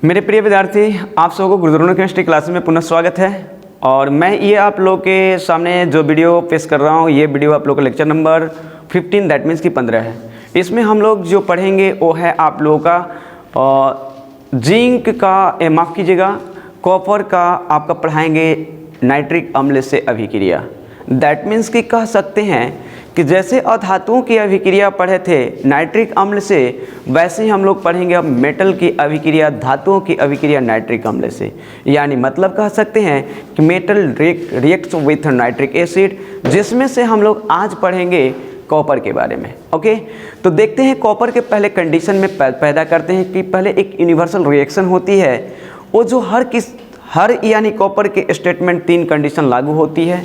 मेरे प्रिय विद्यार्थी, आप सबको गुरुद्रोण केमिस्ट्री क्लास में पुनः स्वागत है। और मैं ये आप लोग के सामने जो वीडियो पेश कर रहा हूँ, ये वीडियो आप लोग का लेक्चर नंबर 15 दैट मीन्स कि 15 है। इसमें हम लोग जो पढ़ेंगे वो है आप लोगों का जिंक का, माफ़ कीजिएगा, कॉपर का आपका पढ़ाएंगे नाइट्रिक अम्ल से अभिक्रिया। दैट मीन्स कि कह सकते हैं कि जैसे अधातुओं की अभिक्रिया पढ़े थे नाइट्रिक अम्ल से, वैसे ही हम लोग पढ़ेंगे अब मेटल की अभिक्रिया, धातुओं की अभिक्रिया नाइट्रिक अम्ल से। यानी मतलब कह सकते हैं कि metal reacts with nitric acid, जिसमें से हम लोग आज पढ़ेंगे कॉपर के बारे में। ओके, तो देखते हैं कॉपर के पहले कंडीशन में पैदा करते हैं कि पहले एक यूनिवर्सल रिएक्शन होती है, वो जो हर यानी कॉपर के स्टेटमेंट 3 कंडीशन लागू होती है।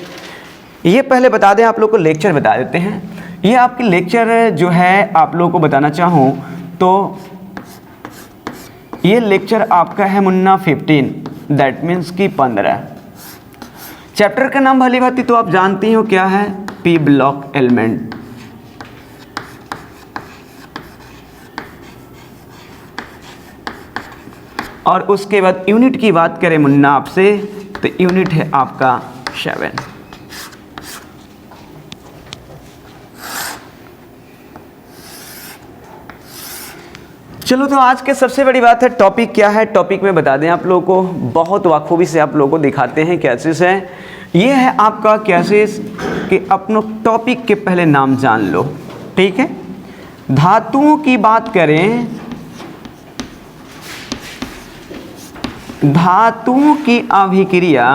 ये पहले बता दें, आप लोग को लेक्चर बता देते हैं। ये आपके लेक्चर जो है आप लोगों को बताना चाहूँ तो ये लेक्चर आपका है मुन्ना 15 दैट मीन्स कि 15। चैप्टर का नाम भली भांति तो आप जानती हो क्या है, पी ब्लॉक एलिमेंट। और उसके बाद यूनिट की बात करें मुन्ना आपसे तो यूनिट है आपका 7। चलो, तो आज के सबसे बड़ी बात है टॉपिक क्या है। टॉपिक में बता दें आप लोगों को, बहुत वाखूबी से आप लोगों को दिखाते हैं क्या चीज़ है। ये है आपका क्या चीज़ कि अपने टॉपिक के पहले नाम जान लो, ठीक है। धातुओं की बात करें, धातुओं की अभिक्रिया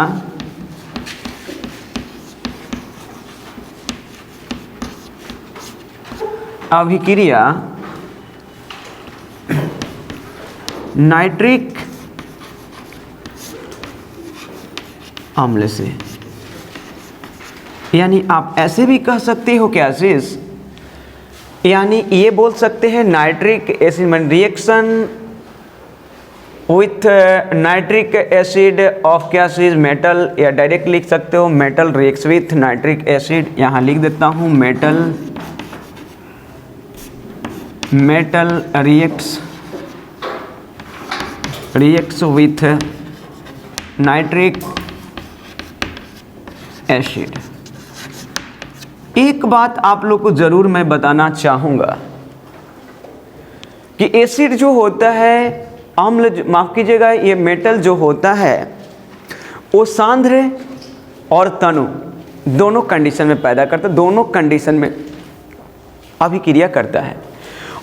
नाइट्रिक अम्ल से, यानी आप ऐसे भी कह सकते हो क्या चीज, यानी ये बोल सकते हैं nitric acid reaction with nitric acid of क्या चीज, मेटल, या डायरेक्ट लिख सकते हो metal reacts with nitric acid. यहां लिख देता हूं metal reacts with nitric acid. एक बात आप लोग को जरूर मैं बताना चाहूंगा कि एसिड जो होता है, अम्ल माफ कीजिएगा, ये मेटल जो होता है वो सांद्र और तनु दोनों कंडीशन में पैदा करता है, दोनों कंडीशन में अभिक्रिया करता है।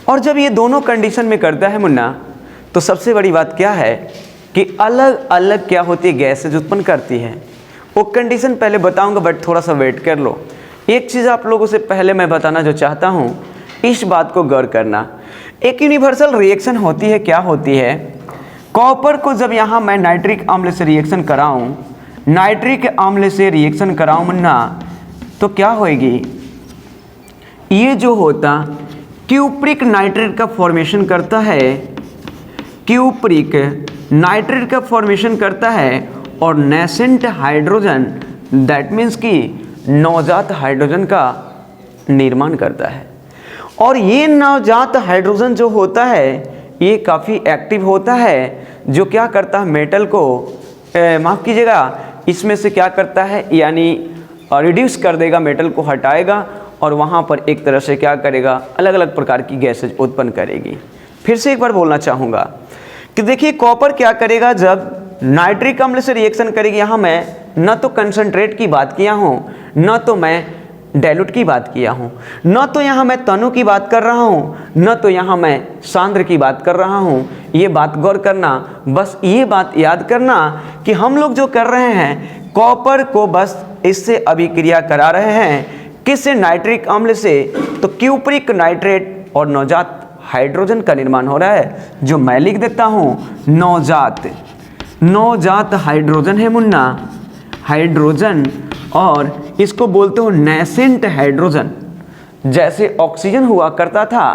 और जब ये दोनों कंडीशन में करता है मुन्ना, तो सबसे बड़ी बात क्या है कि अलग अलग क्या होती है, गैसेज उत्पन्न करती है। वो कंडीशन पहले बताऊंगा, बट थोड़ा सा वेट कर लो। एक चीज़ आप लोगों से पहले मैं बताना जो चाहता हूँ, इस बात को गौर करना। एक यूनिवर्सल रिएक्शन होती है, क्या होती है, कॉपर को जब यहाँ मैं नाइट्रिक अम्ल से रिएक्शन कराऊँ, नाइट्रिक अम्ल से रिएक्शन कराऊँ मुन्ना, तो क्या होएगी, ये जो होता क्यूप्रिक नाइट्रेट का फॉर्मेशन करता है, क्यूप्रिक नाइट्रेट का फॉर्मेशन करता है, और नेसेंट हाइड्रोजन दैट मीन्स कि नवजात हाइड्रोजन का निर्माण करता है। और ये नवजात हाइड्रोजन जो होता है ये काफ़ी एक्टिव होता है, जो क्या करता है, मेटल को माफ़ कीजिएगा, इसमें से क्या करता है, यानी रिड्यूस कर देगा, मेटल को हटाएगा, और वहाँ पर एक तरह से क्या करेगा, अलग अलग प्रकार की गैसेज उत्पन्न करेगी। फिर से एक बार बोलना चाहूँगा कि देखिए कॉपर क्या करेगा, जब नाइट्रिक अम्ल से रिएक्शन करेगी, यहाँ मैं न तो कंसंट्रेट की बात किया हूँ, न तो मैं डाइल्यूट की बात किया हूँ, न तो यहाँ मैं तनु की बात कर रहा हूँ, न तो यहाँ मैं सांद्र की बात कर रहा हूँ। ये बात गौर करना, बस ये बात याद करना कि हम लोग जो कर रहे हैं, कॉपर को बस इससे अभिक्रिया करा रहे हैं, किससे, नाइट्रिक अम्ल से। तो क्यूप्रिक नाइट्रेट और नवजात हाइड्रोजन का निर्माण हो रहा है, जो मैं लिख देता हूँ नवजात हाइड्रोजन है मुन्ना, हाइड्रोजन, और इसको बोलते हो नेसेंट हाइड्रोजन। जैसे ऑक्सीजन हुआ करता था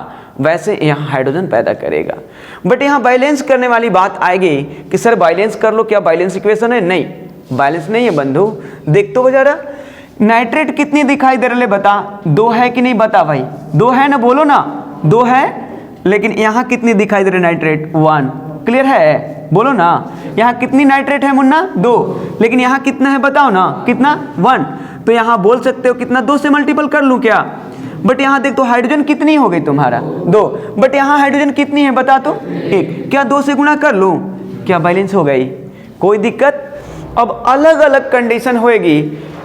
वैसे यहाँ हाइड्रोजन पैदा करेगा। बट यहाँ बैलेंस करने वाली बात आएगी कि सर बैलेंस कर लो, क्या बैलेंस इक्वेशन है? नहीं, बैलेंस नहीं है बंधु। देख तो जरा, नाइट्रेट कितनी दिखाई दे रहे, बता, 2 है कि नहीं, बता भाई, 2 है ना, बोलो ना, 2 है। लेकिन यहाँ कितनी दिखाई दे रही नाइट्रेट? 1। क्लियर है? बोलो ना। यहाँ कितनी नाइट्रेट है मुन्ना? 2, लेकिन यहाँ कितना है बताओ ना, कितना? 1। तो यहाँ बोल सकते हो कितना, 2 से मल्टीपल कर लूँ क्या? बट यहाँ देख तो हाइड्रोजन कितनी हो गई तुम्हारा? 2। बट यहाँ हाइड्रोजन कितनी है बता तो? 1। क्या 2 से गुणा कर लूँ? क्या बैलेंस हो गई? कोई दिक्कत? अब अलग अलग कंडीशन होएगी,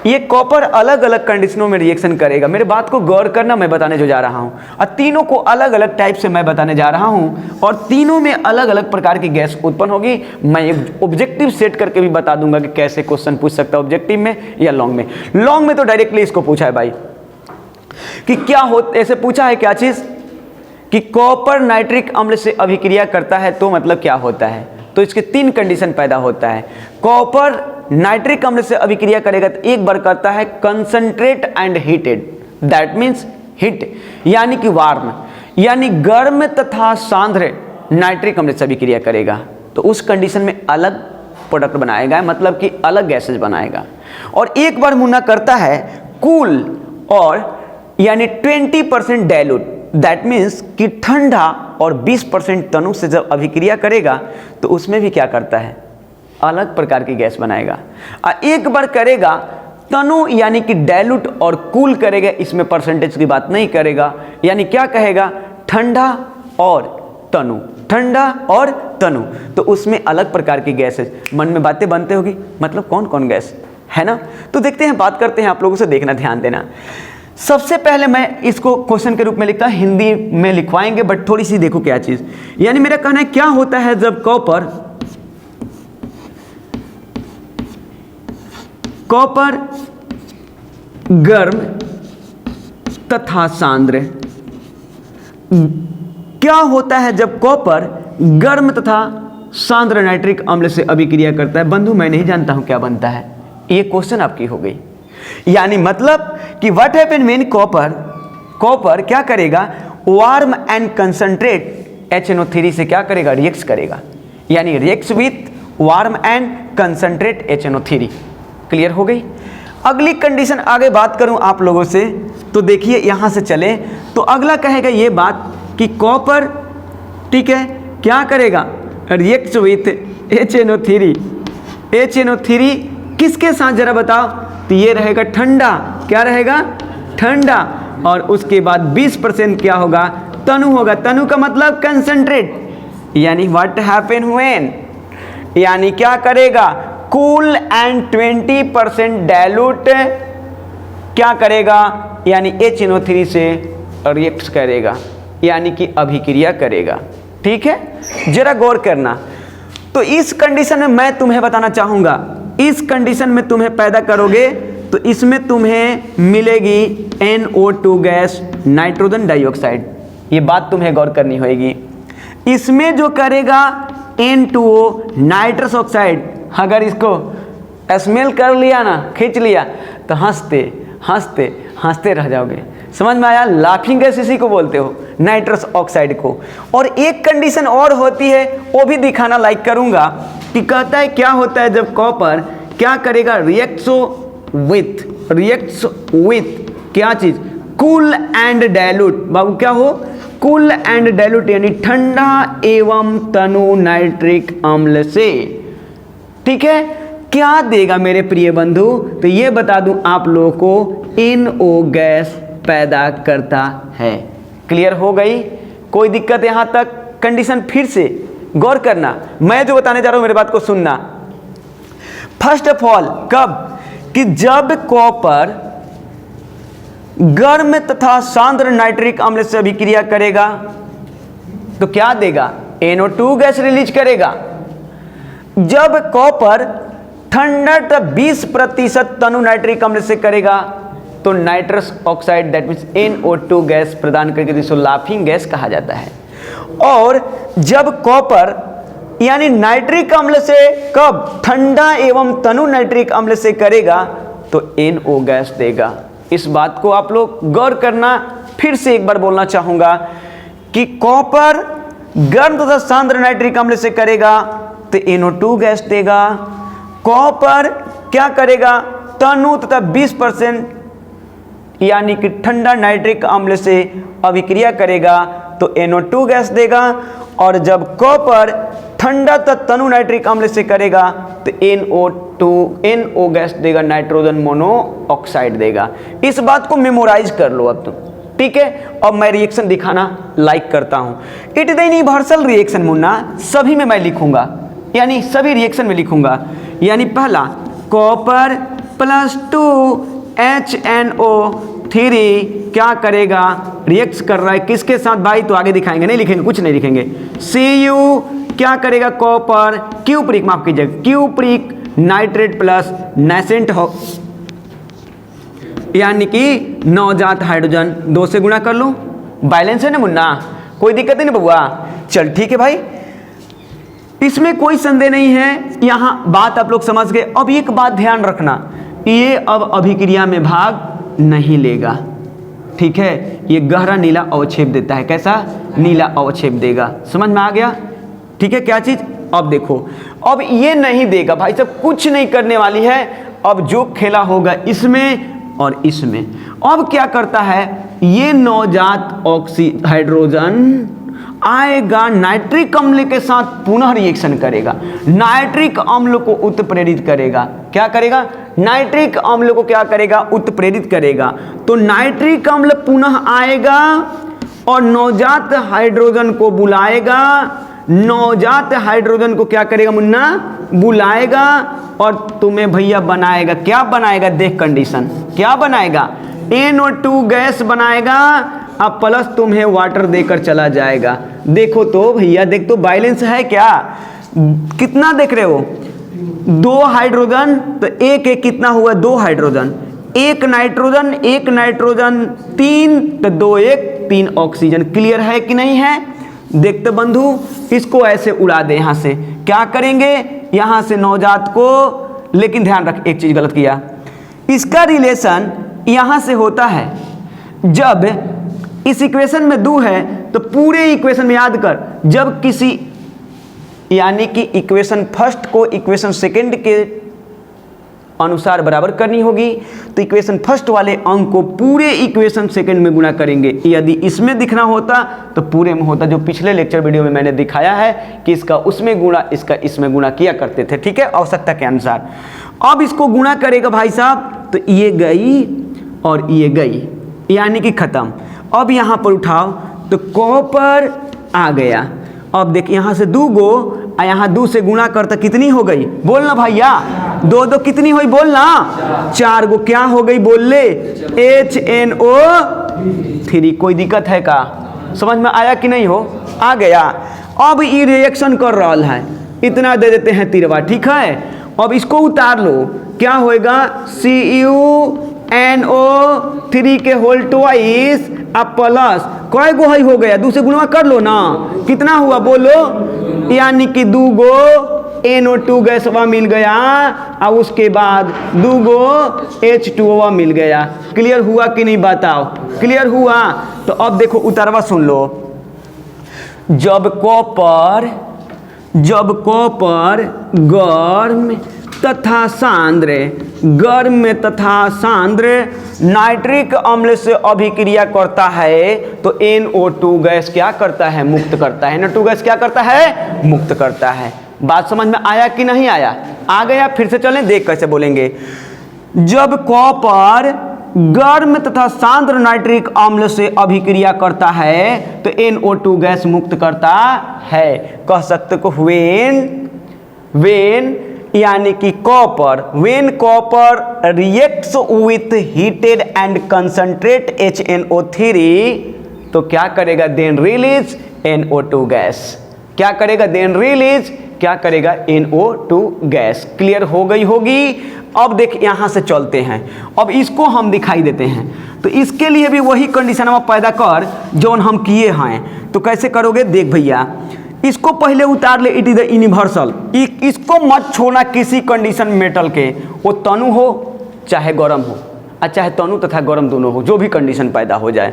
ये कॉपर अलग अलग कंडीशनों में रिएक्शन करेगा। मेरे बात को गौर करना, मैं बताने जो जा रहा हूँ, और तीनों को अलग अलग टाइप से मैं बताने जा रहा हूँ, और तीनों में अलग अलग प्रकार की गैस उत्पन्न होगी। मैं एक ऑब्जेक्टिव सेट करके भी बता दूंगा कि कैसे क्वेश्चन पूछ सकता है ऑब्जेक्टिव में या लॉन्ग में। लॉन्ग में तो डायरेक्टली इसको पूछा है भाई कि क्या हो, ऐसे पूछा है क्या चीज कि कॉपर नाइट्रिक अम्ल से अभिक्रिया करता है तो मतलब क्या होता है। तो इसके 3 कंडीशन पैदा होता है। कॉपर नाइट्रिक अम्ल से अभिक्रिया करेगा तो एक बार करता है concentrate and heated, that means heat यानी कि वार्म, यानी गर्म तथा सांद्र नाइट्रिक अम्ल से अभिक्रिया करेगा तो उस कंडीशन में अलग प्रोडक्ट बनाएगा, मतलब कि अलग गैसेज बनाएगा। और एक बार मुन्ना करता है कूल और यानी 20% डाइल्यूट, दैट मीन्स कि ठंडा और 20% तनु से जब अभिक्रिया करेगा तो उसमें भी क्या करता है, अलग प्रकार की गैस बनाएगा। एक बार करेगा तनु यानी कि डाइल्यूट और कूल करेगा, इसमें परसेंटेज की बात नहीं करेगा, यानी क्या कहेगा, ठंडा और तनु, ठंडा और तनु, तो उसमें अलग प्रकार की गैस है। मन में बातें बनते होगी, मतलब कौन कौन गैस है ना। तो देखते हैं, बात करते हैं, आप लोगों से देखना, ध्यान देना। सबसे पहले मैं इसको क्वेश्चन के रूप में लिखता, हिंदी में लिखवाएंगे बट थोड़ी सी देखो क्या चीज, यानी मेरा कहना है क्या होता है जब कॉपर गर्म तथा सांद्र, क्या होता है जब कॉपर गर्म तथा सांद्र नाइट्रिक अम्ल से अभिक्रिया करता है। बंधु मैं नहीं जानता हूं क्या बनता है, ये क्वेश्चन आपकी हो गई। यानी मतलब कि व्हाट हैपन व्हेन कॉपर क्या करेगा, वार्म एंड कंसंट्रेट HNO3 से क्या करेगा, रिएक्ट करेगा, यानी reacts with warm and concentrate HNO3। Clear हो गई। अगली कंडीशन आगे बात करूं आप लोगों से तो देखिए यहां से चले तो अगला कहेगा ये बात कि कॉपर ठीक है क्या करेगा, रिएक्ट्स विथ HNO3। HNO3 किसके साथ जरा बताओ, तो ये रहेगा ठंडा, क्या रहेगा, ठंडा, और उसके बाद 20% क्या होगा, तनु होगा। तनु का मतलब कंसंट्रेट, यानी व्हाट हैपन व्हेन, यानी क्या करेगा, कूल एंड 20% डाइल्यूट क्या करेगा, यानी HNO3 से रिएक्ट करेगा, यानी कि अभिक्रिया करेगा। ठीक है, जरा गौर करना। तो इस कंडीशन में मैं तुम्हें बताना चाहूंगा, इस कंडीशन में तुम्हें पैदा करोगे तो इसमें तुम्हें मिलेगी NO2 गैस, नाइट्रोजन डाइऑक्साइड। ये बात तुम्हें गौर करनी होगी। इसमें जो करेगा N2O नाइट्रस ऑक्साइड, अगर इसको स्मेल कर लिया ना, खींच लिया तो हंसते हंसते हंसते रह जाओगे। समझ में आया, लाफिंग गैस इसी को बोलते हो, नाइट्रस ऑक्साइड को। और एक कंडीशन और होती है, वो भी दिखाना लाइक करूंगा कि कहता है क्या होता है जब कॉपर क्या करेगा, रिएक्ट्स विथ क्या चीज, कूल एंड डाइल्यूट। बाबू क्या हो, कूल एंड डाइल्यूट, यानी ठंडा एवं तनु नाइट्रिक अम्ल से। ठीक है, क्या देगा मेरे प्रिय बंधु, तो ये बता दूं आप लोगों को, NO गैस पैदा करता है। क्लियर हो गई, कोई दिक्कत यहां तक। कंडीशन फिर से गौर करना, मैं जो बताने जा रहा हूं मेरे बात को सुनना। फर्स्ट ऑफ ऑल कब, कि जब कॉपर गर्म तथा सांद्र नाइट्रिक अम्ल से अभिक्रिया करेगा तो क्या देगा, NO2 गैस रिलीज करेगा। जब कॉपर ठंडा 20% तनु नाइट्रिक अम्ल से करेगा तो nitrous oxide that means NO2 gas प्रदान करके, जिसको लाफिंग गैस कहा जाता है। और जब कॉपर यानी नाइट्रिक अम्ल से कब, ठंडा एवं तनु नाइट्रिक अम्ल से करेगा तो NO गैस देगा। इस बात को आप लोग गौर करना। फिर से एक बार बोलना चाहूंगा कि कॉपर गर्म तथा सांद्र नाइट्रिक अम्ल से करेगा तो NO2 गैस देगा। कॉपर क्या करेगा, तनु तथा 20% यानी कि ठंडा नाइट्रिक अम्ल से अभिक्रिया करेगा तो NO2 गैस देगा। और जब कॉपर ठंडा तनु नाइट्रिक अम्ल से करेगा तो NO गैस देगा, नाइट्रोजन मोनोऑक्साइड देगा। इस बात को मेमोराइज कर लो अब तुम, ठीक है। अब मैं रिएक्शन दिखाना लाइक करता हूं। It is universal reaction Munna, सभी में मैं लिखूंगा, यानी सभी रिएक्शन में लिखूंगा। यानी पहला कॉपर प्लस 2HNO3 क्या करेगा, रिएक्ट कर रहा है किसके साथ भाई, तो आगे दिखाएंगे, नहीं लिखेंगे, कुछ नहीं लिखेंगे। Cu क्या करेगा, कॉपर क्यूप्रिक, माफ कीजिएगा, क्यूप्रिक नाइट्रेट प्लस नेसेंट हो, यानी कि नवजात हाइड्रोजन 2 से गुणा कर लो। बैलेंस है ना मुन्ना, कोई दिक्कत नहीं बबुआ, चल ठीक है भाई, इसमें कोई संदेह नहीं है। यहां बात आप लोग समझ गए। अब एक बात ध्यान रखना, ये अब अभिक्रिया में भाग नहीं लेगा, ठीक है। ये गहरा नीला अवक्षेप देता है, कैसा, नीला अवक्षेप देगा, समझ में आ गया, ठीक है। क्या चीज, अब देखो, अब ये नहीं देगा भाई साहब, कुछ नहीं करने वाली है। अब जो खेला होगा इसमें और इसमें, अब क्या करता है, ये नवजात हाइड्रोजन आएगा नाइट्रिक अम्ल के साथ पुनः रिएक्शन करेगा, नाइट्रिक अम्ल को उत्प्रेरित करेगा। क्या करेगा, नाइट्रिक अम्ल को क्या करेगा, उत्प्रेरित करेगा। तो नाइट्रिक अम्ल पुनः आएगा और नवजात हाइड्रोजन को बुलाएगा, नवजात हाइड्रोजन को क्या करेगा मुन्ना, बुलाएगा और तुम्हें भैया बनाएगा, क्या बनाएगा, देख कंडीशन, क्या बनाएगा, NO2 गैस बनाएगा, अब प्लस तुम्हें वाटर देकर चला जाएगा। देखो तो भैया, देख तो बैलेंस है क्या, कितना देख रहे हो, 2 हाइड्रोजन, तो एक एक कितना हुआ, 2 हाइड्रोजन, 1 नाइट्रोजन 1 नाइट्रोजन 3, तो 2 1 3 ऑक्सीजन। क्लियर है कि नहीं है, देखते बंधु, इसको ऐसे उड़ा दे यहां से, क्या करेंगे, यहां से नवजात को, लेकिन ध्यान रख एक चीज गलत किया, इसका रिलेशन यहां से होता है, जब इस इक्वेशन में 2 है तो पूरे इक्वेशन में याद कर, जब किसी, यानी कि इक्वेशन फर्स्ट को इक्वेशन सेकंड के अनुसार बराबर करनी होगी, तो इक्वेशन फर्स्ट वाले अंक को पूरे इक्वेशन सेकंड में गुणा करेंगे। यदि इसमें दिखना होता तो पूरे में होता, जो पिछले लेक्चर वीडियो में मैंने दिखाया है कि इसका उसमें गुणा, इसका इसमें गुणा किया करते थे, ठीक है, आवश्यकता के अनुसार। अब इसको गुणा करेगा भाई साहब, तो ये गई और ये गई, यानी कि खत्म। अब यहां पर उठाओ तो कॉपर आ गया, अब देख यहां से 2 गो, यहाँ 2 से गुणा करता कितनी हो गई, बोलना भैया, 2 2 कितनी हुई, बोलना, 4 गो क्या हो गई, बोल ले, HNO3। कोई दिक्कत है का, समझ में आया कि नहीं हो, आ गया। अब ये रिएक्शन कर रहा है, इतना दे देते हैं तिरवा, ठीक है। अब इसको उतार लो, क्या होएगा, CuNO3 के होल ट्वाइस अब प्लस, कई गो है हो गया, 2 से गुणा कर लो ना, कितना हुआ बोलो, यानी कि 2 गो NO2 गैस मिल गया, और उसके बाद 2 गो H2O मिल गया। क्लियर हुआ कि नहीं, बताओ, क्लियर हुआ। तो अब देखो उतारवा सुन लो, जब कॉपर गर्म तथा सांद्र नाइट्रिक अम्ल से अभिक्रिया करता है, तो NO2 गैस क्या करता है, मुक्त करता है। NO2 गैस क्या करता है, मुक्त करता है। बात समझ में आया कि नहीं आया, आ गया, फिर से चलें, देख कैसे बोलेंगे। जब कॉपर गर्म तथा सांद्र नाइट्रिक अम्ल से अभिक्रिया करता है तो NO2 गैस मुक्त करता है। कह सकते को वेन यानी कि copper, when copper reacts with heated and concentrate HNO3, तो क्या करेगा, देन रिलीज NO2 गैस, क्या करेगा, देन रिलीज क्या करेगा, NO2 गैस। क्लियर हो गई होगी। अब देख यहां से चलते हैं, अब इसको हम दिखाई देते हैं, तो इसके लिए भी वही कंडीशन हम पैदा कर जो हम किए हैं। तो कैसे करोगे, देख भैया, इसको पहले उतार ले, इट इज द यूनिवर्सल, इसको मत छोड़ना किसी कंडीशन मेटल के, वो तनु हो चाहे गर्म हो, और चाहे तनु तथा गर्म दोनों हो, जो भी कंडीशन पैदा हो जाए।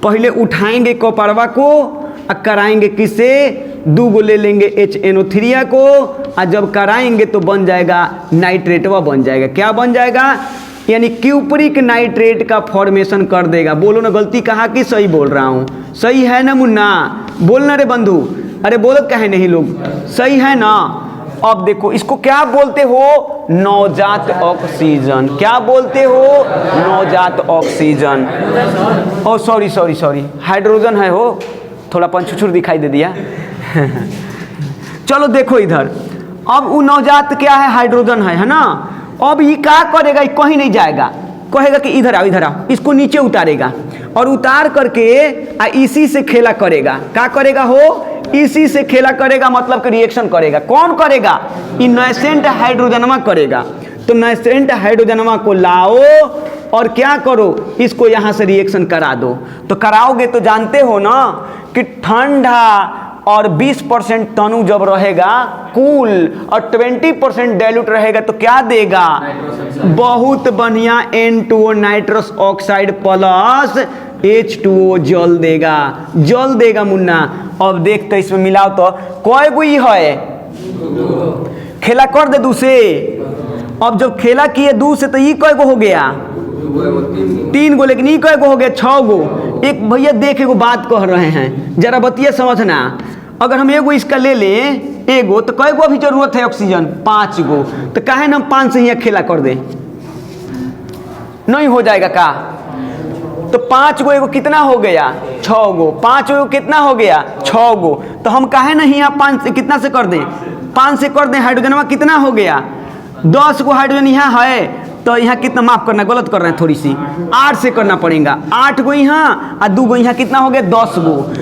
पहले उठाएंगे कॉपरवा को और कराएंगे किससे, 2 गो ले लेंगे HNO3 को, और जब कराएंगे तो बन जाएगा नाइट्रेटवा, बन जाएगा, क्या बन जाएगा, यानी क्यूप्रिक नाइट्रेट का फॉर्मेशन कर देगा। बोलो ना, गलती कहा कि सही बोल रहा हूं, सही है ना मुन्ना, बोलना रे बंधु, अरे बोलत काहे नहीं लोग, सही है ना। अब देखो इसको क्या बोलते हो, नवजात ऑक्सीजन। क्या बोलते हो, नवजात ऑक्सीजन। ओ सॉरी सॉरी सॉरी, हाइड्रोजन है हो, थोड़ा पंचुचुर दिखाई दे दिया। चलो देखो इधर, अब वो नवजात क्या है, हाइड्रोजन है ना। अब ये क्या करेगा, ये कहीं नहीं जाएगा, कहेगा कि इधर आओ इधर आओ, इसको नीचे उतारेगा और उतार करके इसी से खेला करेगा। क्या करेगा हो, इसी से खेला करेगा, मतलब कि रिएक्शन करेगा। कौन करेगा, ये नैसेंट हाइड्रोजनमा करेगा। तो नैसेंट हाइड्रोजनमा को लाओ और क्या करो, इसको यहाँ से रिएक्शन करा दो। तो कराओगे तो जानते हो ना कि ठंडा और 20% तनु जब रहेगा कूल और 20% डाइल्यूट रहेगा तो क्या देगा, बहुत बढ़िया N2O nitrous oxide plus H2O जल देगा, जल देगा मुन्ना। अब देखते इसमें मिलाओ तो कई गो है, खेला कर दे 2 से। अब जब खेला किए 2 से तो ये कई गो हो गया, 3 गो, लेकिन ये कई गो हो गया, 6 गो। एक भैया देख एगो बात कह रहे हैं, जरा बतिया समझना। अगर हम एगो इसका ले लें एगो, तो कई गो अभी जरूरत है ऑक्सीजन, 5 गो। तो काहे ना हम 5 से यहाँ खेला कर दे, नहीं हो जाएगा का। तो 5 गो एगो कितना हो गया, 6 गो। 5 गो कितना हो गया, 6 गो। तो हम काहे नहीं यहाँ 5 से कितना से कर दें, 5 से कर दें। हाइड्रोजन में कितना हो गया, 10 गो हाइड्रोजन यहाँ है, तो यहाँ कितना, माफ करना गलत कर रहे हैं थोड़ी सी, 8 से करना पड़ेगा। 8 गो यहाँ और 2 गो यहाँ, कितना हो गया, 10 गो।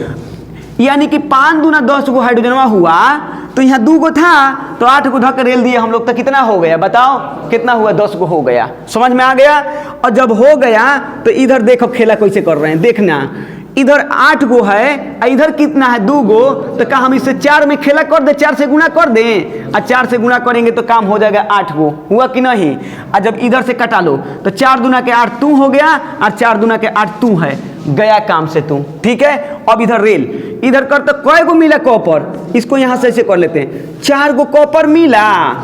यानी कि 5 दूना 10 गो हाइड्रोजनवा हुआ, तो यहाँ 2 गो था तो 8 गो धक्का रेल दिए हम लोग, तो कितना हो गया बताओ, कितना हुआ, 10 गो हो गया। समझ में आ गया। और जब हो गया तो इधर देखो खेला कैसे कर रहे हैं, देखना इधर 8 गो है, इधर कितना है, 2 गो। तो क्या हम इससे 4 में खेला कर दे, 4 से गुणा कर दें, और 4 से गुणा करेंगे तो काम हो जाएगा 8 गो, हुआ कि नहीं। और जब इधर से कटा लो तो 4 दूना के 8 तू हो गया, और 4 दूना के 8 तू है, गया काम से तू, ठीक है। अब इधर रेल, इधर कर तो कई गो मिला कॉपर, इसको यहाँ से ऐसे कर लेते हैं, 4 गो कॉपर मिला।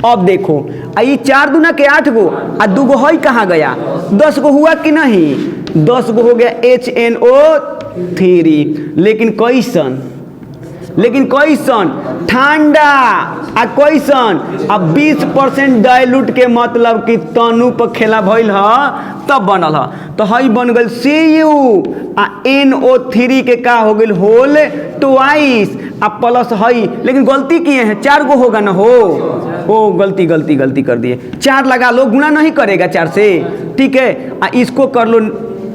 अब देखो ये 4 दूना के 8 गो और 2 गो है कहाँ गया, 10 गो हुआ कि नहीं, 10 गो हो गया HNO3। लेकिन कैसन, ठंडा आ कैसन, अब 20% डाइल्यूट के मतलब कि तनु पर खेला भइल ह तब बनल ह। तो हई बन गल Cu आ NO3 के का हो गल होल ट्वाइस आ प्लस हई, लेकिन गलती किए हैं, 4 गो होगा ना हो, ओ गलती कर दिए, 4 लगा लो, गुना नहीं करेगा 4 से, ठीक है। आ इसको कर लो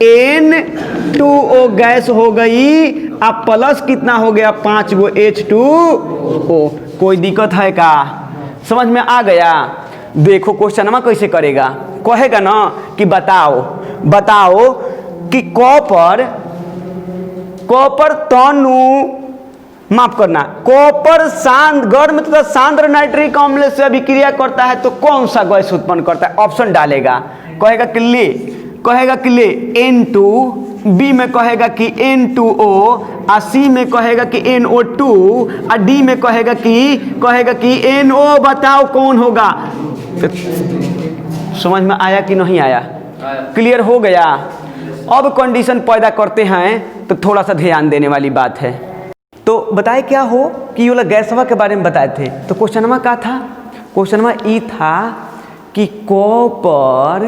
N2O गैस हो गई, अब प्लस कितना हो गया, 5 गो H2O। कोई दिक्कत है का, समझ में आ गया। देखो क्वेश्चन में कैसे करेगा, कहेगा ना कि बताओ कि कॉपर तनु, माफ करना, कॉपर गर्म तथा सांद्र नाइट्रिक अम्ल से अभिक्रिया करता है तो कौन सा गैस उत्पन्न करता है। ऑप्शन डालेगा, कहेगा कि ले N2, बी में कहेगा कि N2O, और सी में कहेगा कि NO2, और डी में कहेगा कि NO। बताओ कौन होगा। समझ में आया कि नहीं आया, क्लियर हो गया। अब कंडीशन पैदा करते हैं तो थोड़ा सा ध्यान देने वाली बात है। तो बताए क्या हो कि ये वाला गैसवा के बारे में बताए थे। तो क्वेश्चनमा क्या था, क्वेश्चनमा ये था कि कॉपर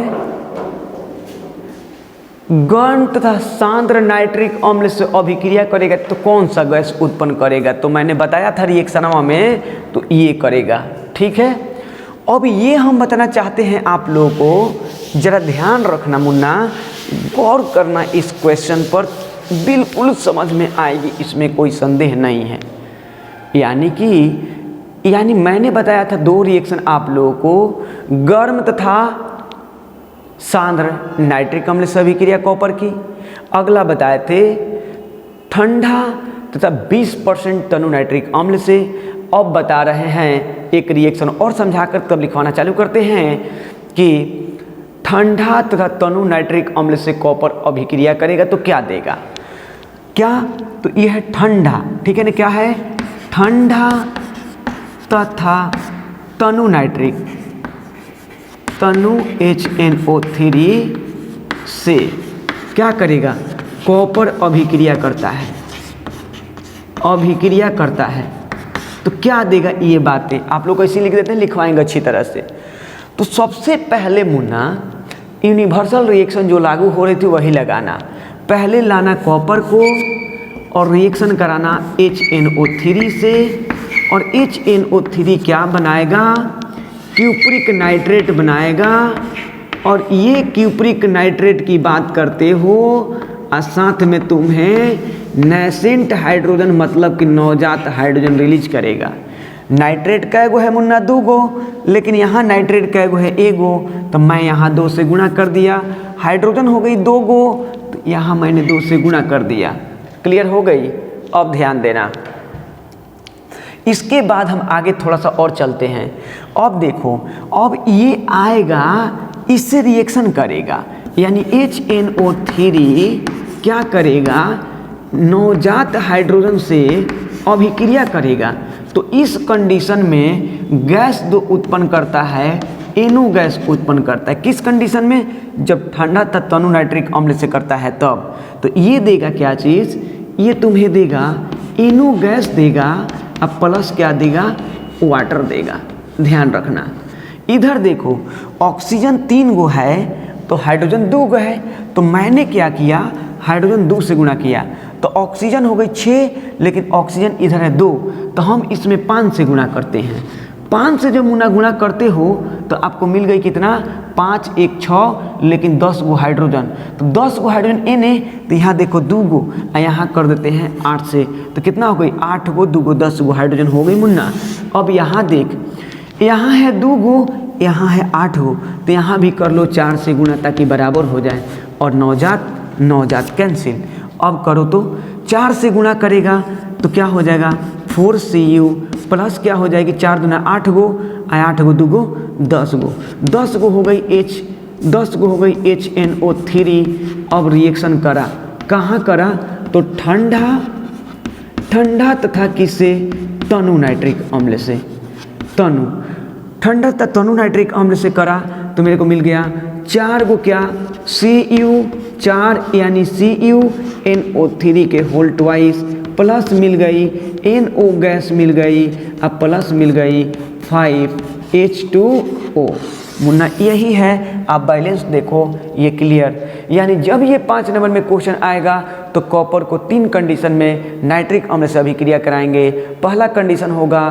गर्म तथा सांद्र नाइट्रिक अम्ल से अभिक्रिया करेगा तो कौन सा गैस उत्पन्न करेगा। तो मैंने बताया था रिएक्शनवा में, तो ये करेगा, ठीक है। अब ये हम बताना चाहते हैं आप लोगों को, जरा ध्यान रखना मुन्ना, गौर करना इस क्वेश्चन पर, बिल्कुल समझ में आएगी, इसमें कोई संदेह नहीं है। यानी मैंने बताया था 2 रिएक्शन आप लोगों को, गर्म तथा सांद्र नाइट्रिक अम्ल से अभिक्रिया कॉपर की। अगला बताए थे ठंडा तथा 20% तनु नाइट्रिक अम्ल से। अब बता रहे हैं एक रिएक्शन और समझाकर तब लिखवाना चालू करते हैं कि ठंडा तथा तनु नाइट्रिक अम्ल से कॉपर अभिक्रिया करेगा तो क्या देगा। क्या, तो यह है ठंडा, ठीक है ना, क्या है, ठंडा तथा तनु नाइट्रिक, तनु HNO3 से क्या करेगा, कॉपर अभिक्रिया करता है। अभिक्रिया करता है तो क्या देगा, ये बातें आप लोग ऐसे लिख देते हैं, लिखवाएंगे अच्छी तरह से। तो सबसे पहले मुन्ना यूनिवर्सल रिएक्शन जो लागू हो रही थी वही लगाना। पहले लाना कॉपर को और रिएक्शन कराना HNO3 से, और HNO3 क्या बनाएगा, क्यूप्रिक नाइट्रेट बनाएगा। और ये क्यूप्रिक नाइट्रेट की बात करते हो और साथ में तुम्हें नेसेंट हाइड्रोजन मतलब कि नवजात हाइड्रोजन रिलीज करेगा। नाइट्रेट कैगो है मुन्ना, 2 गो, लेकिन यहाँ नाइट्रेट कैगो है 1 गो, तो मैं यहाँ 2 से गुणा कर दिया। हाइड्रोजन हो गई 2 गो, तो यहाँ मैंने 2 से गुणा कर दिया। क्लियर हो गई? अब ध्यान देना, इसके बाद हम आगे थोड़ा सा और चलते हैं। अब देखो, अब ये आएगा, इससे रिएक्शन करेगा, यानी HNO3 क्या करेगा, नवजात हाइड्रोजन से अभिक्रिया करेगा। तो इस कंडीशन में गैस जो उत्पन्न करता है, NO गैस उत्पन्न करता है। किस कंडीशन में? जब ठंडा तनु नाइट्रिक अम्ल से करता है तब। तो ये देगा क्या चीज़, ये तुम्हें देगा NO गैस देगा, अब प्लस क्या देगा, वाटर देगा। ध्यान रखना। इधर देखो, ऑक्सीजन 3 गो है तो हाइड्रोजन 2 गो है, तो मैंने क्या किया, हाइड्रोजन 2 से गुणा किया, तो ऑक्सीजन हो गई 6, लेकिन ऑक्सीजन इधर है 2, तो हम इसमें 5 से गुणा करते हैं। 5 से जब गुणा करते हो तो आपको मिल गई कितना, 5 1 6, लेकिन 10 गो हाइड्रोजन, तो 10 गो हाइड्रोजन Na, तो यहाँ देखो 2 गो, यहाँ कर देते हैं 8 से, तो कितना हो गई, 8 गो 2 गो 10 गो हाइड्रोजन हो गई मुन्ना। अब यहाँ देख, यहाँ है 2 गो, यहाँ है 8 गो, तो यहाँ भी कर लो 4 से गुणा ताकि बराबर हो जाए, और नवजात कैंसिल। अब करो तो 4 से गुणा करेगा तो क्या हो जाएगा, 4Cu प्लस क्या हो जाएगी, 4 दूना 8 गो, 8 गो 2 गो 10 गो, 10 गो हो गई 10 गो हो गई HNO3। अब रिएक्शन करा, कहाँ करा, तो ठंडा तथा किससे, तनु नाइट्रिक अम्ल से। ठंडा तथा तनु नाइट्रिक अम्ल से करा तो मेरे को मिल गया 4 गो क्या, Cu 4 यानी CuNO3 के होल ट्वाइस, प्लस मिल गई NO गैस मिल गई, अब प्लस मिल गई 5H2O। मुन्ना यही है, आप बैलेंस देखो, ये क्लियर। यानी जब ये 5 नंबर में क्वेश्चन आएगा तो कॉपर को 3 कंडीशन में नाइट्रिक अम्ल से अभिक्रिया कराएंगे। पहला कंडीशन होगा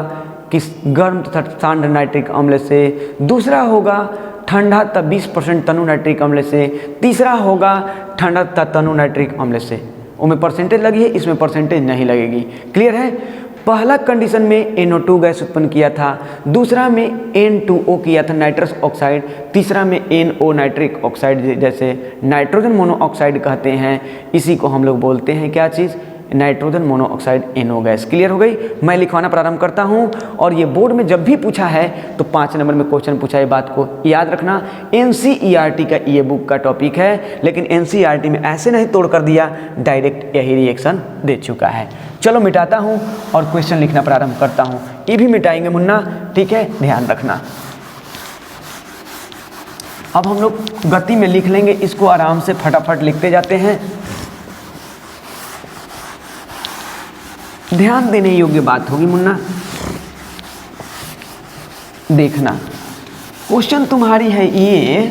कि गर्म तथा शांत नाइट्रिक अम्ल से, दूसरा होगा ठंडा तथा 20% तनु नाइट्रिक अम्ल से, तीसरा होगा ठंडा तथा तनु नाइट्रिक अम्ल से। उनमें परसेंटेज लगी है, इसमें परसेंटेज नहीं लगेगी। क्लियर है? पहला कंडीशन में NO2 गैस उत्पन्न किया था, दूसरा में N2O किया था नाइट्रस ऑक्साइड, तीसरा में NO नाइट्रिक ऑक्साइड, जैसे नाइट्रोजन मोनोऑक्साइड कहते हैं, इसी को हम लोग बोलते हैं क्या चीज़, nitrogen monoxide NO gas. Clear हो गई? मैं लिखवाना प्रारंभ करता हूं, और ये बोर्ड में जब भी पूछा है तो 5 नंबर में क्वेश्चन पूछा है, बात को याद रखना। NCERT का ये बुक का टॉपिक है, लेकिन NCERT में ऐसे नहीं तोड़ कर दिया, डायरेक्ट यही रिएक्शन दे चुका है। चलो मिटाता हूं और क्वेश्चन लिखना प्रारंभ करता हूं। ये भी मिटाएंगे मुन्ना, ठीक है, ध्यान रखना। अब हम लोग गति में लिख लेंगे, इसको आराम से फटाफट लिखते जाते हैं। ध्यान देने योग्य बात होगी मुन्ना, देखना। क्वेश्चन तुम्हारी है ये,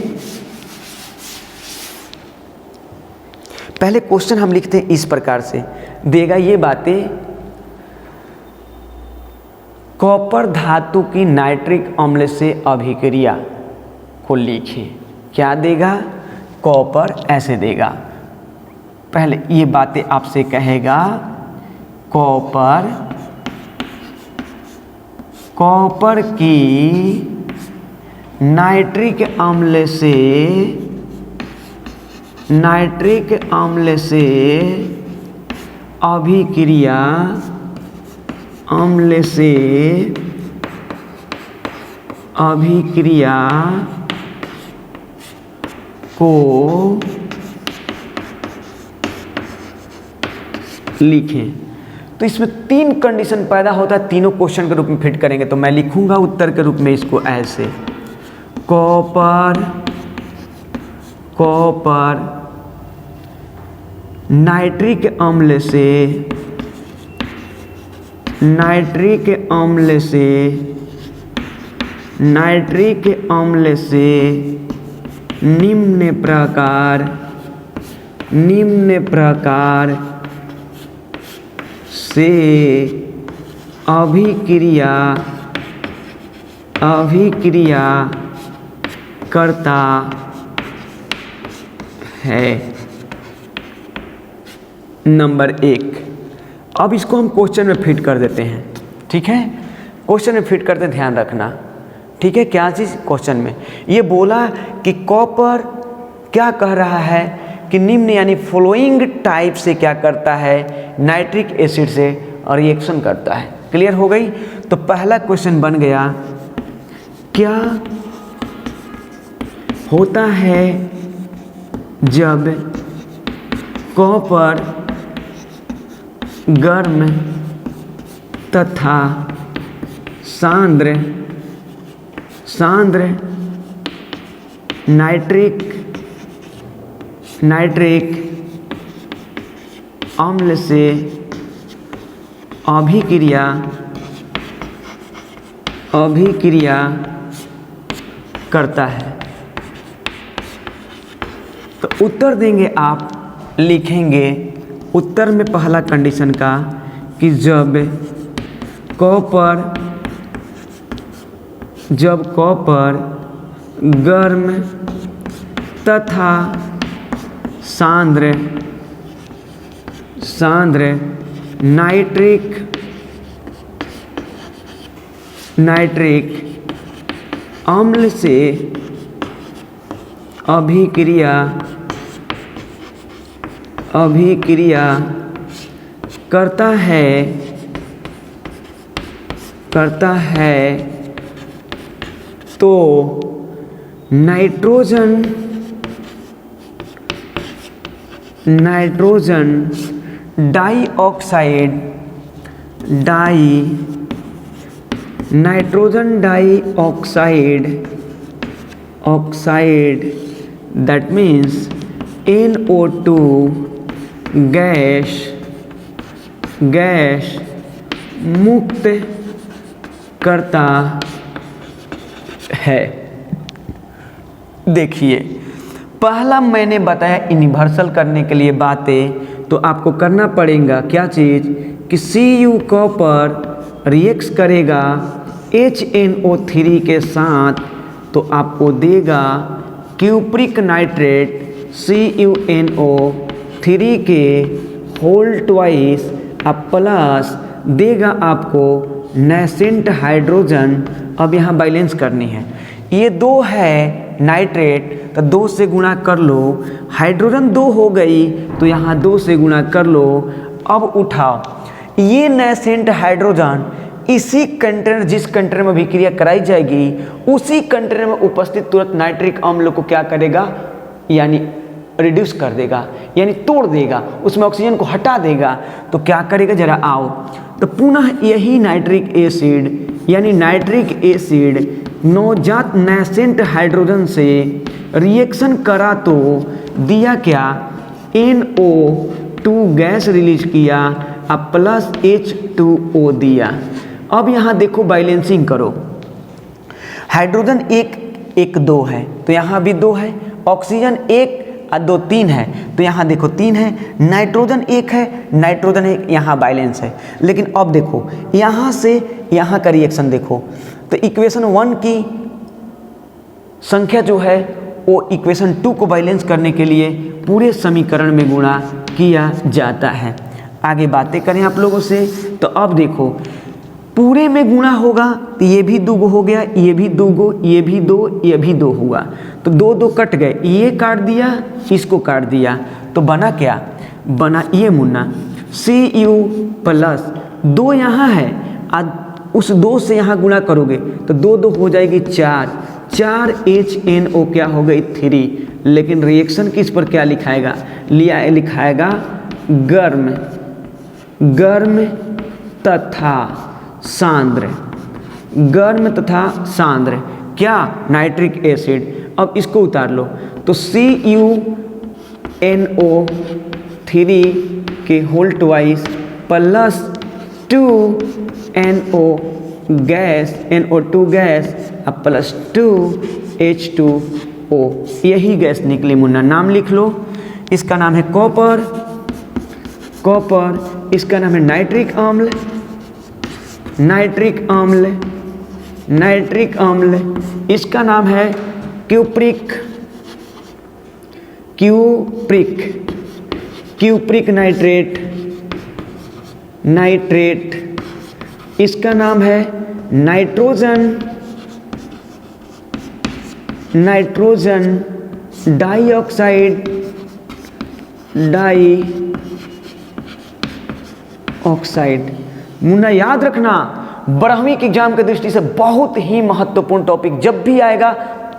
पहले क्वेश्चन हम लिखते हैं इस प्रकार से, देगा ये बातें, कॉपर धातु की नाइट्रिक अम्ल से अभिक्रिया को लिखिए। क्या देगा, कॉपर ऐसे देगा। पहले ये बातें आपसे कहेगा, कॉपर की नाइट्रिक अम्ल से अभिक्रिया को लिखें। तो इसमें 3 कंडीशन पैदा होता है, तीनों क्वेश्चन के रूप में फिट करेंगे। तो मैं लिखूंगा उत्तर के रूप में इसको ऐसे, कॉपर नाइट्रिक अम्ल से नाइट्रिक अम्ल से निम्न प्रकार से अभिक्रिया करता है। नंबर 1। अब इसको हम क्वेश्चन में फिट कर देते हैं, ठीक है। क्वेश्चन में फिट करते ध्यान रखना, ठीक है। क्या चीज़ क्वेश्चन में ये बोला कि कॉपर क्या कह रहा है कि निम्न यानी फॉलोइंग टाइप से क्या करता है, नाइट्रिक एसिड से रिएक्शन करता है। क्लियर हो गई। तो पहला क्वेश्चन बन गया, क्या होता है जब कॉपर गर्म तथा सांद्र नाइट्रिक अम्ल से अभिक्रिया करता है। तो उत्तर देंगे आप, लिखेंगे उत्तर में पहला कंडीशन का कि जब कॉपर गर्म तथा सांद्र नाइट्रिक अम्ल से अभिक्रिया करता है तो nitrogen dioxide that means NO2 gas मुक्त करता है। देखिए पहला मैंने बताया यूनिवर्सल करने के लिए बातें, तो आपको करना पड़ेगा क्या चीज़ कि Cu कॉपर रिएक्ट करेगा HNO3 के साथ, तो आपको देगा क्यूप्रिक नाइट्रेट CuNO3 के होल ट्वाइस प्लस देगा आपको नेसेंट हाइड्रोजन। अब यहाँ बैलेंस करनी है, ये 2 है नाइट्रेट, तो 2 से गुणा कर लो, हाइड्रोजन 2 हो गई तो यहाँ 2 से गुणा कर लो। अब उठाओ ये नेसेंट हाइड्रोजन इसी कंटेनर, जिस कंटेनर में अभिक्रिया कराई जाएगी उसी कंटेनर में उपस्थित तुरंत नाइट्रिक अम्ल को क्या करेगा, यानी रिड्यूस कर देगा, यानी तोड़ देगा, उसमें ऑक्सीजन को हटा देगा। तो क्या करेगा, जरा आओ, तो पुनः यही नाइट्रिक एसिड यानी नाइट्रिक एसिड नवजात नेसेंट हाइड्रोजन से रिएक्शन करा तो दिया क्या, NO2 गैस रिलीज किया अब प्लस H2O दिया। अब यहाँ देखो बैलेंसिंग करो, हाइड्रोजन 1 2 है तो यहाँ भी 2 है, ऑक्सीजन 1 और 2 3 है तो यहाँ देखो 3 है, नाइट्रोजन 1 है, नाइट्रोजन 1 यहाँ बैलेंस है। लेकिन अब देखो यहाँ से यहाँ का रिएक्शन देखो, तो इक्वेशन 1 की संख्या जो है वो इक्वेशन 2 को बैलेंस करने के लिए पूरे समीकरण में गुणा किया जाता है। आगे बातें करें आप लोगों से, तो अब देखो पूरे में गुणा होगा तो ये भी 2 हो गया, ये भी 2, ये भी 2, ये भी 2 हुआ, तो 2 कट गए, ये काट दिया, इसको काट दिया, तो बना क्या, बना ये मुन्ना Cu प्लस 2 यहाँ है, उस 2 से यहाँ गुणा करोगे तो 2 हो जाएगी 4 HNO क्या हो गई 3। लेकिन रिएक्शन किस पर क्या लिखाएगा, लिखाएगा गर्म तथा सांद्र, गर्म तथा सांद्र क्या, नाइट्रिक एसिड। अब इसको उतार लो तो CuNO3 के whole twice plus 2 NO gas, NO2 gas plus 2H2O, यही गैस निकली मुन्ना। नाम लिख लो, इसका नाम है कॉपर, कॉपर। इसका नाम है नाइट्रिक अम्ल, नाइट्रिक अम्ल, नाइट्रिक अम्ल। इसका नाम है cupric, cupric, cupric nitrate, nitrate. इसका नाम है nitrogen, nitrogen dioxide, dioxide. Munna याद रखना, 12वीं के एग्जाम की दृष्टि से बहुत ही महत्वपूर्ण टॉपिक जब भी आएगा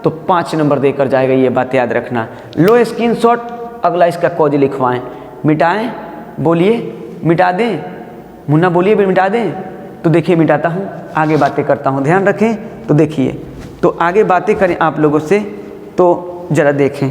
तो 5 नंबर देकर जाएगा, ये बात याद रखना। लो स्क्रीनशॉट, अगला इसका कॉज लिखवाएं। मिटाएं, बोलिए मिटा दें, मुन्ना बोलिए मिटा दें। तो देखिए मिटाता हूँ, आगे बातें करता हूँ, ध्यान रखें। तो देखिए, तो आगे बातें करें आप लोगों से, तो जरा देखें।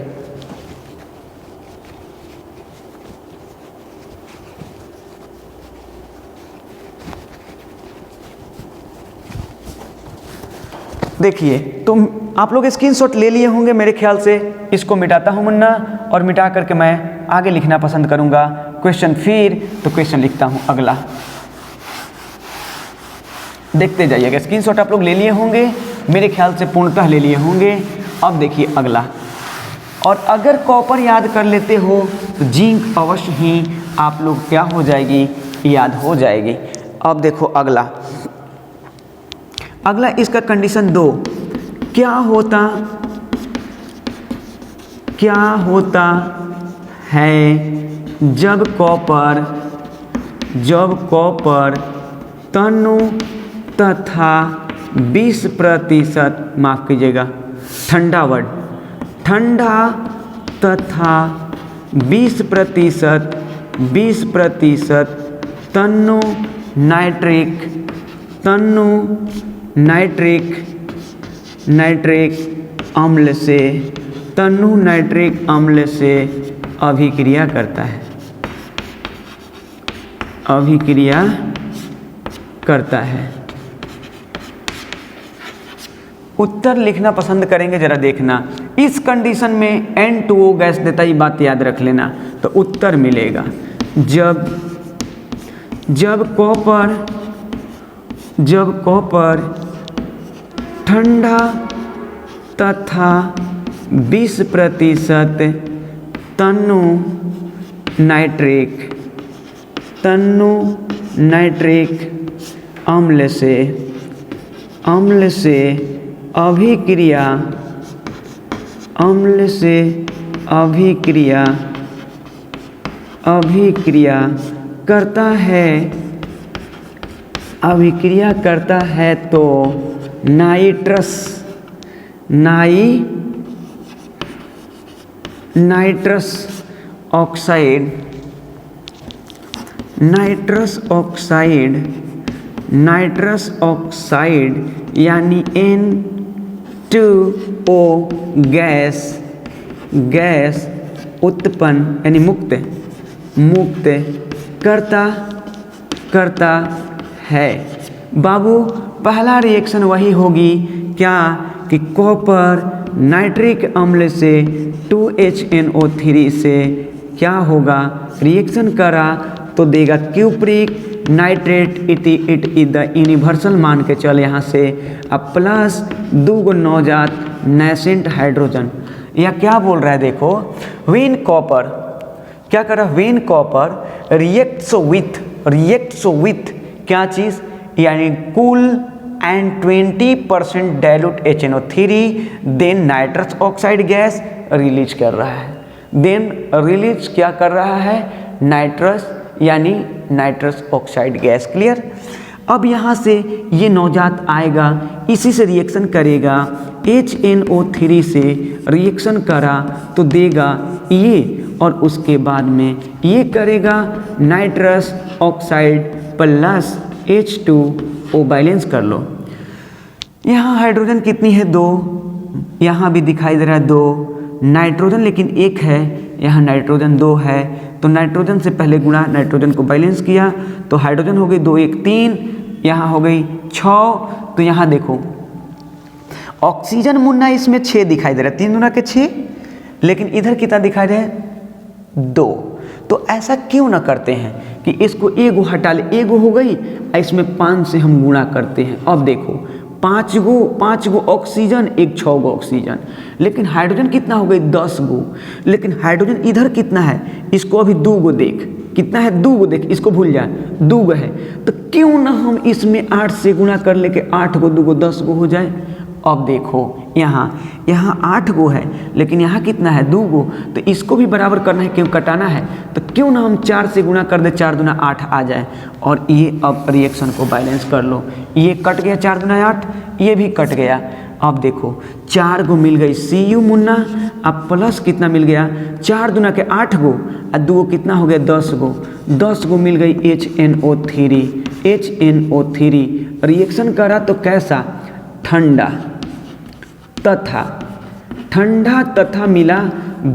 देखिए, तो आप लोग स्क्रीनशॉट ले लिए होंगे मेरे ख्याल से। इसको मिटाता हूँ मुन्ना, और मिटा करके मैं आगे लिखना पसंद करूँगा क्वेश्चन। फिर तो क्वेश्चन लिखता हूँ अगला, देखते जाइएगा। स्क्रीनशॉट आप लोग ले लिए होंगे मेरे ख्याल से, पूर्णतः ले लिए होंगे। अब देखिए अगला, और अगर कॉपर याद कर लेते हो तो जिंक अवश्य ही आप लोग क्या हो जाएगी, याद हो जाएगी। अब देखो अगला, अगला इसका कंडीशन 2, क्या होता है जब कॉपर तनु तथा 20%, माफ कीजिएगा ठंडा वर्ड, ठंडा तथा 20% तनु नाइट्रिक अम्ल से, तनु नाइट्रिक अम्ल से अभिक्रिया करता है, अभिक्रिया करता है। उत्तर लिखना पसंद करेंगे, जरा देखना। इस कंडीशन में N2O गैस देता, ये बात याद रख लेना। तो उत्तर मिलेगा जब कॉपर ठंडा तथा 20% तनु नाइट्रिक अम्ल से अभिक्रिया करता है, तो नाइट्रस ऑक्साइड यानी N2O गैस उत्पन्न यानी मुक्त करता है। बाबू, पहला रिएक्शन वही होगी क्या, कि कॉपर नाइट्रिक अम्ल से 2HNO3 से क्या होगा, रिएक्शन करा तो देगा cupric nitrate. It is the universal मान के चल यहाँ से। अब प्लस 2 नवजात नेसेंट हाइड्रोजन। या क्या बोल रहा है देखो, व्हेन कॉपर क्या कर रहा है, व्हेन कॉपर रिएक्ट्स विथ क्या चीज़, यानी cool and 20% dilute HNO3, then nitrous oxide gas release कर रहा है। देन रिलीज क्या कर रहा है, नाइट्रस यानी नाइट्रस ऑक्साइड गैस। क्लियर। अब यहाँ से ये नवजात आएगा, इसी से रिएक्शन करेगा, HNO3 से रिएक्शन करा तो देगा ये, और उसके बाद में ये करेगा nitrous oxide plus H2O। Balance कर लो। यहाँ हाइड्रोजन कितनी है, 2, यहाँ भी दिखाई दे रहा है 2, नाइट्रोजन लेकिन 1 है, यहाँ नाइट्रोजन 2 है, तो नाइट्रोजन से पहले गुणा नाइट्रोजन को बैलेंस किया तो हाइड्रोजन हो गई 2 1 3, यहाँ हो गई 6। तो यहाँ देखो ऑक्सीजन मुन्ना इसमें 6 दिखाई दे रहा है, 3 दूना के 6, लेकिन इधर कितना दिखाई दे रहा है 2। तो ऐसा क्यों ना करते हैं कि इसको एगो हटा ले, एगो हो गई, इसमें 5 से हम गुणा करते हैं। अब देखो 5 गो ऑक्सीजन, एक 6 गो ऑक्सीजन, लेकिन हाइड्रोजन कितना हो गई 10 गो, लेकिन हाइड्रोजन इधर कितना है, इसको अभी 2 गो देख, कितना है 2 गो देख, इसको भूल जाए 2 गो है, तो क्यों ना हम इसमें 8 से गुणा कर ले के 8 गो 2 गो 10 गो हो जाए। अब देखो यहाँ 8 गो है, लेकिन यहाँ कितना है 2 गो, तो इसको भी बराबर करना है, क्यों कटाना है, तो क्यों ना हम 4 से गुणा कर दे, 4 दूना 8 आ जाए। और ये अब रिएक्शन को बैलेंस कर लो, ये कट गया 4 दूना 8, ये भी कट गया। अब देखो 4 गो मिल गई Cu मुन्ना, अब प्लस कितना मिल गया 4 दूना के 8 गो, और 2 गो कितना हो गया 10 गो, 10 गो मिल गई HNO3। HNO3 रिएक्शन करा तो कैसा, ठंडा तथा मिला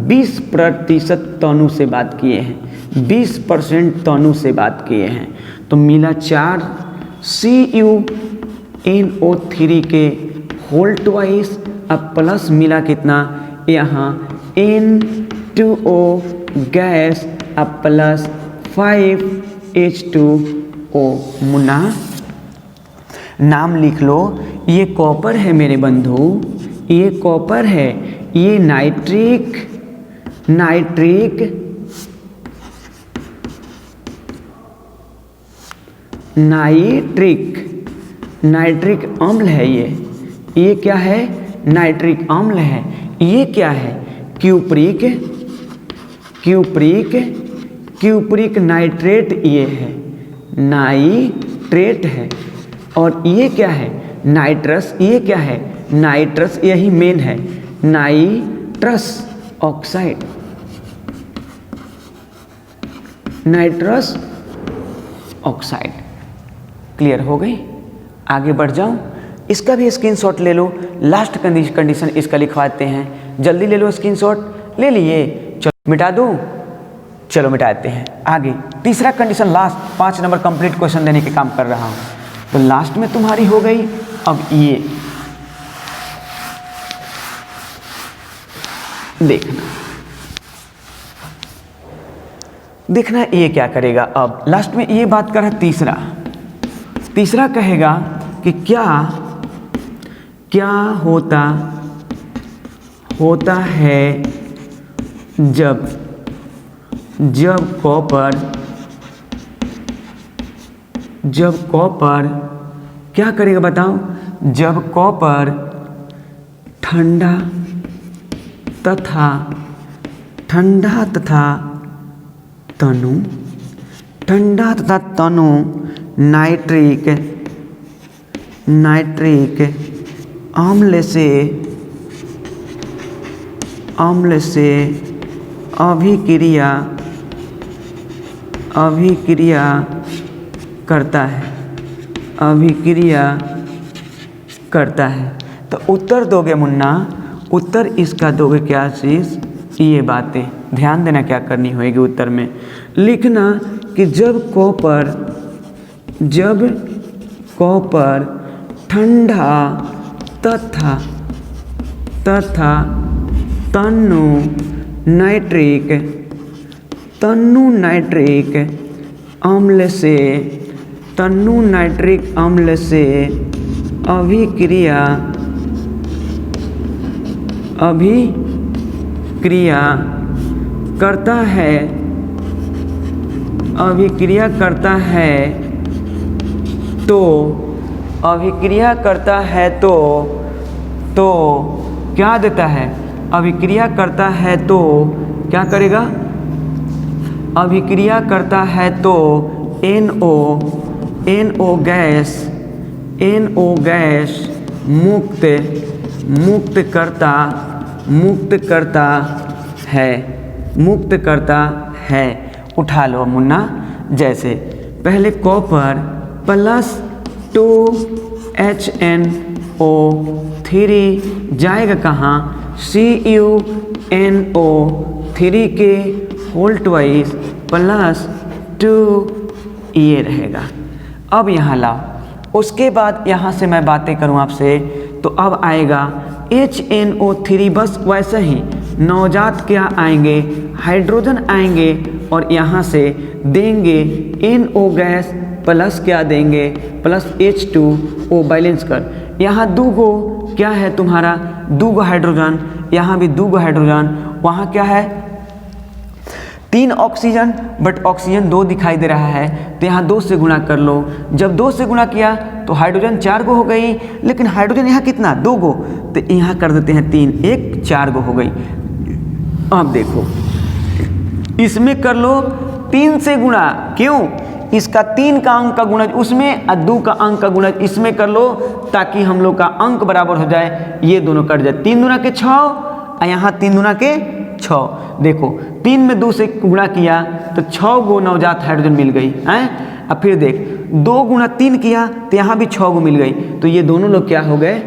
20% तनु से बात किए हैं, 20% तनु से बात किए हैं, तो मिला 4 CuNO3 के होल ट्वाइस, अब प्लस मिला कितना यहाँ N2O गैस, अब प्लस 5H2O। मुन्ना नाम लिख लो, ये कॉपर है मेरे बंधु, ये कॉपर है, ये नाइट्रिक अम्ल है, ये क्या है नाइट्रिक अम्ल है। ये क्या है क्यूप्रिक नाइट्रेट, ये है नाइट्रेट है। और ये क्या है नाइट्रस, ये क्या है नाइट्रस, यही मेन है nitrous oxide, nitrous oxide. Clear हो गई, आगे बढ़ जाऊं, इसका भी स्क्रीनशॉट ले लो, लास्ट कंडीशन इसका लिखवाते हैं, जल्दी ले लो स्क्रीनशॉट, ले लिए, चलो मिटा दूं, चलो मिटा देते हैं। आगे तीसरा condition, last 5 number complete question देने के काम कर रहा हूं, तो लास्ट में तुम्हारी हो गई। अब ये देखना ये क्या करेगा। अब लास्ट में ये बात कर रहा है तीसरा कहेगा कि क्या होता है जब कॉपर क्या करेगा बताओ, जब कॉपर ठंडा तथा तनु नाइट्रिक अम्ल से अभिक्रिया करता है। तो उत्तर दोगे मुन्ना, उत्तर इसका दोगे क्या चीज़, ये बातें ध्यान देना क्या करनी होगी। उत्तर में लिखना कि जब कॉपर ठंडा तथा तनु नाइट्रिक अम्ल से अभिक्रिया करता है तो क्या देता है, अभिक्रिया करता है तो क्या करेगा, अभिक्रिया करता है तो NO गैस मुक्त करता है। उठा लो मुन्ना, जैसे पहले कॉपर प्लस 2HNO3 जाएगा कहाँ, CuNO3 के होल ट्वाइस प्लस 2 ये रहेगा। अब यहाँ लाओ, उसके बाद यहाँ से मैं बातें करूँ आपसे तो अब आएगा HNO3, बस वैसे ही नवजात क्या आएंगे, हाइड्रोजन आएंगे और यहाँ से देंगे NO गैस प्लस क्या देंगे, प्लस H2O बैलेंस कर। यहाँ दूगो क्या है तुम्हारा, दूगो हाइड्रोजन, यहाँ भी दूगो हाइड्रोजन, वहाँ क्या है 3 ऑक्सीजन, बट ऑक्सीजन 2 दिखाई दे रहा है तो यहाँ 2 से गुणा कर लो। जब 2 से गुणा किया तो हाइड्रोजन 4 गो हो गई, लेकिन हाइड्रोजन यहाँ कितना 2 गो, तो यहाँ कर देते हैं 3, 1 4 गो हो गई। अब देखो इसमें कर लो 3 से गुणा, क्यों, इसका 3 का अंक का गुणज उसमें और 2 का अंक का गुणज इसमें कर लो, ताकि हम लोग का अंक बराबर हो जाए, ये दोनों कट जाए। 3 दूना के 6 और यहाँ 3 दूना के 6। देखो 3 में 2 से गुणा किया तो 6 गो नवजात हाइड्रोजन मिल गई हैं। अब फिर देख 2 गुणा 3 किया तो यहाँ भी 6 गो मिल गई, तो ये दोनों लोग क्या हो गए,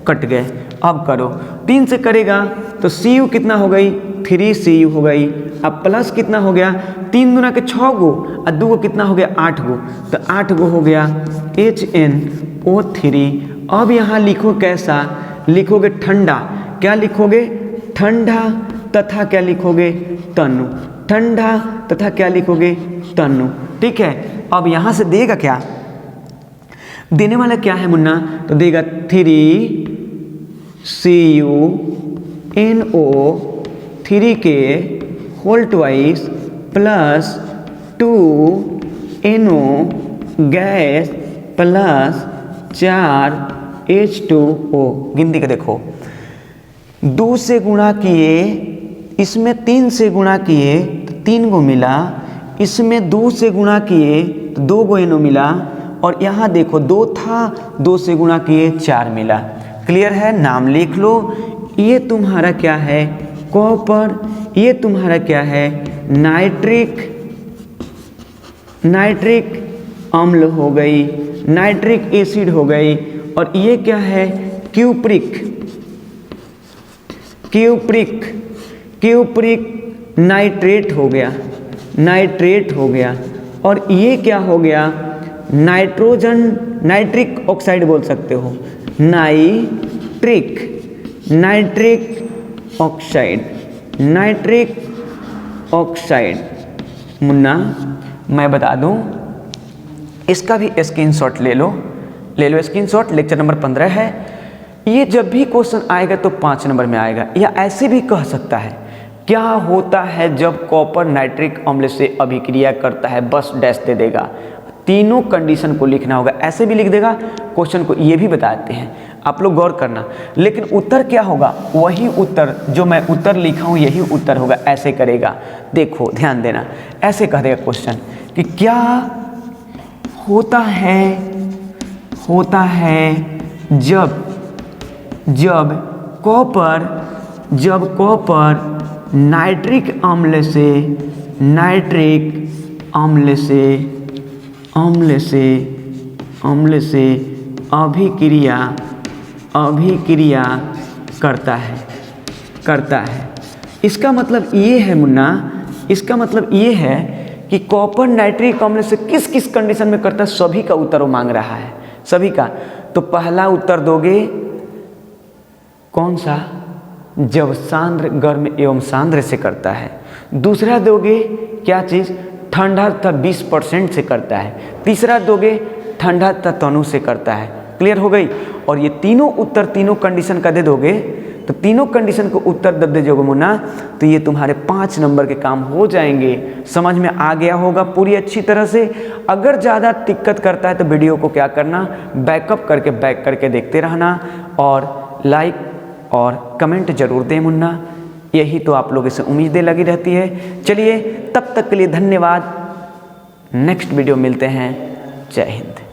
कट गए। अब करो 3 से करेगा तो Cu कितना हो गई, 3Cu हो गई। अब प्लस कितना हो गया, 3 दूना के 6 गो और 2 गो कितना हो गया 8 गो, तो 8 गो हो गया HNO3। अब यहाँ लिखो कैसा, लिखोगे ठंडा, क्या लिखोगे, ठंडा तथा क्या लिखोगे, तनु, ठंडा तथा क्या लिखोगे, तनु। ठीक है, अब यहाँ से देगा क्या, देने वाला क्या है मुन्ना, तो देगा 3CuNO3 whole twice plus 2NO gas plus 4H2O। गिनती का देखो 2 से गुणा किए, इसमें 3 से गुणा किए तो 3 गो मिला, इसमें 2 से गुणा किए तो 2 गो NO मिला, और यहाँ देखो 2 था, 2 से गुणा किए 4 मिला। क्लियर है, नाम लिख लो। ये तुम्हारा क्या है, कॉपर, ये तुम्हारा क्या है, नाइट्रिक अम्ल हो गई, नाइट्रिक एसिड हो गई, और ये क्या है, क्यूप्रिक नाइट्रेट हो गया, नाइट्रेट हो गया। और ये क्या हो गया, नाइट्रिक ऑक्साइड बोल सकते हो, नाइट्रिक ऑक्साइड। मुन्ना मैं बता दूं, इसका भी स्क्रीनशॉट ले लो स्क्रीनशॉट। लेक्चर नंबर 15 है। ये जब भी क्वेश्चन आएगा तो 5 नंबर में आएगा, या ऐसे भी कह सकता है, क्या होता है जब कॉपर नाइट्रिक अम्ल से अभिक्रिया करता है, बस डैश दे देगा। तीनों कंडीशन को लिखना होगा, ऐसे भी लिख देगा, क्वेश्चन को ये भी बताते हैं, आप लोग गौर करना। लेकिन उत्तर क्या होगा, वही उत्तर जो मैं उत्तर लिखा हूँ यही उत्तर होगा, ऐसे करेगा। देखो ध्यान देना, ऐसे कह देगा क्वेश्चन कि क्या होता है जब कॉपर नाइट्रिक अम्ल से अभिक्रिया करता है। इसका मतलब ये है मुन्ना, इसका मतलब ये है कि कॉपर नाइट्रिक अम्ल से किस किस कंडीशन में करता है, सभी का उत्तर वो मांग रहा है, सभी का। तो पहला उत्तर दोगे कौन सा, जब सांद्र गर्म एवं सांद्र से करता है। दूसरा दोगे क्या चीज़, ठंडा तथा 20% से करता है। तीसरा दोगे ठंडा तथा तनु से करता है। क्लियर हो गई। और ये तीनों उत्तर तीनों कंडीशन का दे दोगे, तो तीनों कंडीशन को उत्तर दे दीजिएगा मुन्ना, तो ये तुम्हारे 5 नंबर के काम हो जाएंगे। समझ में आ गया होगा पूरी अच्छी तरह से। अगर ज़्यादा दिक्कत करता है तो वीडियो को क्या करना, बैक करके देखते रहना, और लाइक और कमेंट जरूर दें मुन्ना। यही तो आप लोगों से उम्मीदें लगी रहती है। चलिए तब तक के लिए धन्यवाद, नेक्स्ट वीडियो मिलते हैं। जय हिंद।